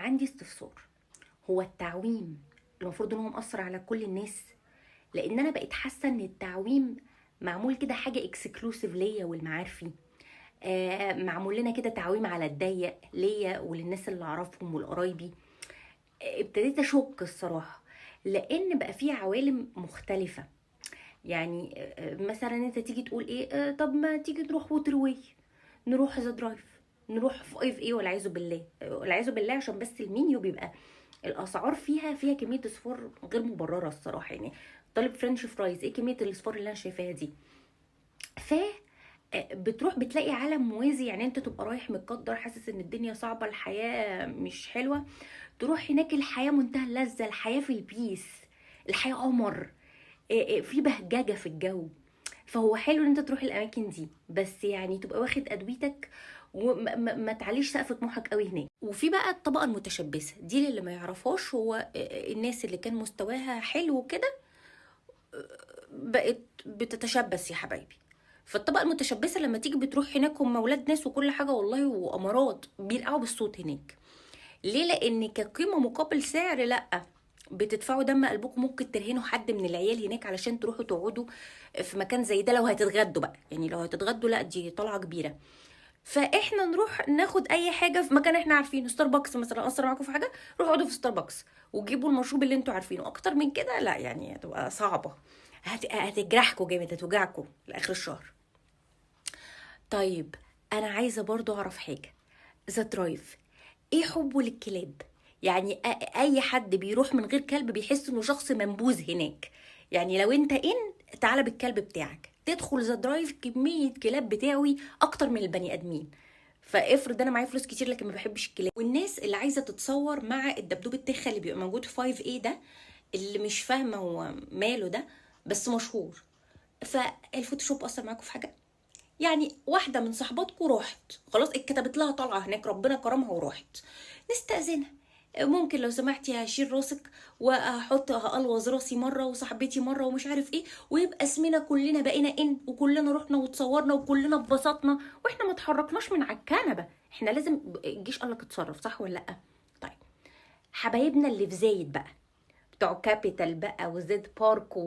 عندي استفسار. هو التعويم المفروض ان هو مأثر على كل الناس؟ لان انا بقيت حاسه ان التعويم معمول كده حاجه اكسكلوسيف ليا والمعارفي. معمول لنا كده تعويم على الضيق ليا وللناس اللي اعرفهم والقرايبي. ابتديت اشك الصراحه، لان بقى في عوالم مختلفه. يعني مثلا انت تيجي تقول ايه، طب ما تيجي نروح ووتر واي، نروح ذا درايف، نروح 5 ايه، والعياذ بالله والعياذ بالله، عشان بس المنيو بيبقى الاسعار فيها كميه اصفار غير مبرره الصراحه. يعني طالب فرنش فرايز، ايه كميه الاصفار اللي انا شايفاها دي؟ ف بتروح بتلاقي عالم موازي. يعني انت تبقى رايح متقدر حاسس ان الدنيا صعبه، الحياه مش حلوه، تروح هناك الحياه منتهى اللذه، الحياه في البيس، الحياه قمر، في بهججه في الجو. فهو حلو ان انت تروح الاماكن دي، بس يعني تبقى واخد ادويتك وما تعليش سقف طموحك قوي هناك. وفي بقى الطبقه المتشبثه دي اللي ما يعرفهاش، هو الناس اللي كان مستواها حلو كده بقت بتتشبث يا حبايبي. فالطبقه المتشبثه لما تيجي بتروح هناك، هم اولاد ناس وكل حاجه والله، وامارات بيرقعوا بالصوت هناك. ليه؟ لان كقيمه مقابل سعر لا، بتدفعوا دم قلبكم. ممكن ترهنوا حد من العيال هناك علشان تروحوا تقعدوا في مكان زي ده. لو هتتغدوا بقى، يعني لو هتتغدوا لا، دي طلعه كبيره. فاحنا نروح ناخد اي حاجه في مكان احنا عارفينه، ستاربكس مثلا، اثر معاكم في حاجه روحوا اقعدوا في ستاربكس وجيبوا المشروب اللي انتوا عارفينه. اكتر من كده لا، يعني هتبقى صعبه، هتجرحكم جامد، هتوجعكم لاخر الشهر. طيب انا عايزه برضو اعرف حاجه. ذا درايف، ايه حبه للكلاب؟ يعني اي حد بيروح من غير كلب بيحس انه شخص منبوذ هناك. يعني لو انت تعالى بالكلب بتاعك تدخل ذا درايف، كميه كلاب بتاوي اكتر من البني ادمين. فافرض انا معايا فلوس كتير لكن ما بحبش الكلاب. والناس اللي عايزه تتصور مع الدبدوب التخه اللي بيبقى موجود في 5 ايه ده، اللي مش فاهمه هو ماله ده، بس مشهور. فالفوتوشوب اثر معاكم في حاجه؟ يعني واحده من صحباتكم راحت خلاص، اتكتبت لها طالعه هناك، ربنا كرمها وراحت، نستأذنها، ممكن لو سمحتي هشيل راسك وهحط هقلوظ راسي مره وصاحبتي مره ومش عارف ايه، ويبقى اسمنا كلنا بقينا وكلنا رحنا وتصورنا وكلنا اتبسطنا واحنا ما اتحركناش من على الكنبه. احنا لازم الجيش قال لك اتصرف، صح ولا لا؟ طيب حبايبنا اللي في زايد بقى، بتوع كابيتال بقى وزيد بارك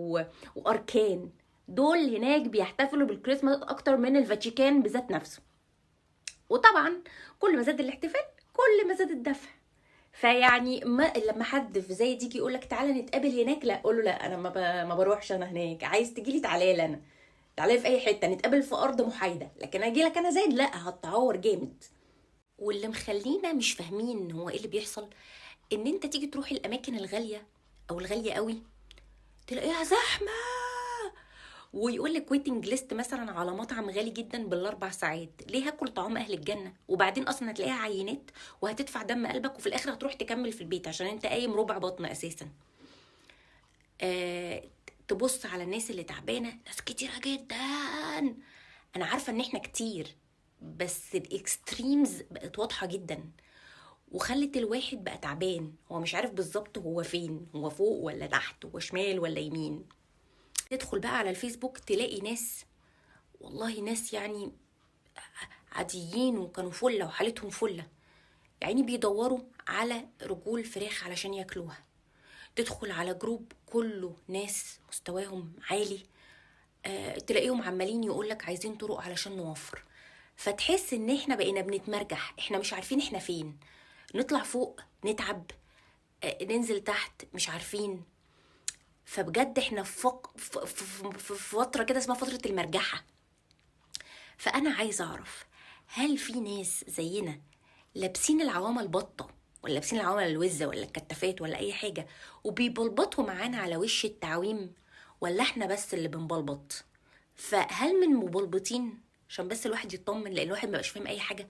واركان، دول هناك بيحتفلوا بالكريسماس اكتر من الفاتيكان بذات نفسه. وطبعا كل ما زاد الاحتفال كل ما زاد الدفع. فيعني لما حد في زي تيجي يقول لك تعالى نتقابل هناك، لا اقول له لا، انا ما بروحش انا هناك. عايز تجي لي تعالى لي انا، تعالى لي في اي حته نتقابل في ارض محايده، لكن اجي لك انا زايد لا، هتعور جامد. واللي مخلينا مش فاهمين هو ايه اللي بيحصل، ان انت تيجي تروح الاماكن الغاليه او الغاليه قوي تلاقيها زحمه، ويقول لك ويتنج ليست مثلا على مطعم غالي جدا بال4 ساعات. ليه هاكل طعام اهل الجنه؟ وبعدين اصلا هتلاقيها عينات وهتدفع دم قلبك، وفي الاخر هتروح تكمل في البيت عشان انت قايم ربع بطن اساسا. آه تبص على الناس اللي تعبانه، ناس كتيره جدا. انا عارفه ان احنا كتير، بس الاكستريمز بقت واضحه جدا، وخلت الواحد بقى تعبان، هو مش عارف بالظبط هو فين، هو فوق ولا تحت، هو شمال ولا يمين. تدخل بقى على الفيسبوك تلاقي ناس، والله ناس يعني عاديين وكانوا فله وحالتهم فله، يعني بيدوروا على رجول فراخ علشان ياكلوها. تدخل على جروب كله ناس مستواهم عالي، تلاقيهم عمالين يقولك عايزين طرق علشان نوفر. فتحس ان احنا بقينا بنتمرجح، احنا مش عارفين احنا فين، نطلع فوق نتعب، ننزل تحت مش عارفين. فبجد احنا في فترة كده اسمها فترة المرجحة. فانا عايزه اعرف، هل في ناس زينا لابسين العوامه البطه، ولا لابسين العوامه الوزه ولا الكتافات ولا اي حاجه، وبيبلبطوا معانا على وش التعويم، ولا احنا بس اللي بنبلبط؟ فهل من مبلبطين عشان بس الواحد يطمن، لان الواحد مبقاش فاهم اي حاجه؟